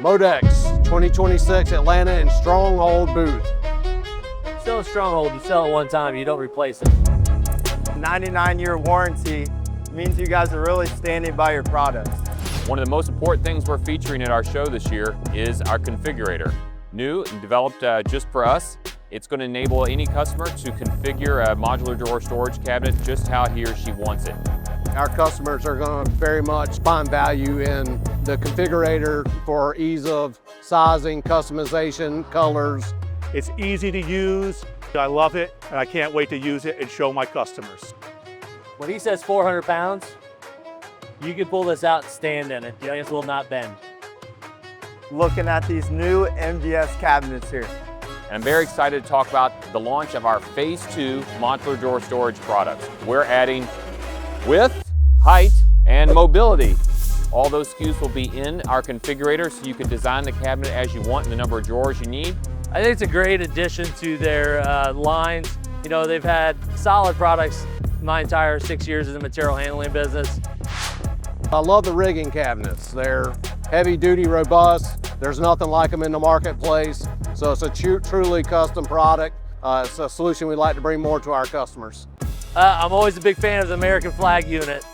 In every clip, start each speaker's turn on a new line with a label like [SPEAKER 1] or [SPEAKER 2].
[SPEAKER 1] MODEX 2026 Atlanta and Strong Hold booth.
[SPEAKER 2] Still a Strong Hold, you sell it one time, you don't replace it.
[SPEAKER 3] 99-year warranty means you guys are really standing by your products.
[SPEAKER 4] One of the most important things we're featuring at our show this year is our configurator. New and developed just for us. It's going to enable any customer to configure a modular drawer storage cabinet just how he or she wants it.
[SPEAKER 1] Our customers are going to very much find value in the configurator for ease of sizing, customization, colors.
[SPEAKER 5] It's easy to use. I love it, and I can't wait to use it and show my customers.
[SPEAKER 2] When he says 400 pounds, you can pull this out and stand in it. The onions will not bend.
[SPEAKER 3] Looking at these new MDS cabinets here.
[SPEAKER 4] And I'm very excited to talk about the launch of our Phase 2 modular drawer storage products. We're adding width, height, and mobility. All those SKUs will be in our configurator so you can design the cabinet as you want and the number of drawers you need.
[SPEAKER 2] I think it's a great addition to their lines. You know, they've had solid products my entire 6 years in the material handling business.
[SPEAKER 1] I love the rigging cabinets. They're heavy duty, robust. There's nothing like them in the marketplace. So it's a truly custom product. It's a solution we'd like to bring more to our customers.
[SPEAKER 2] I'm always a big fan of the American flag unit.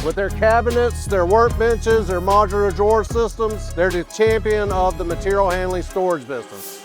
[SPEAKER 1] With their cabinets, their workbenches, their modular drawer systems, they're the champion of the material handling storage business.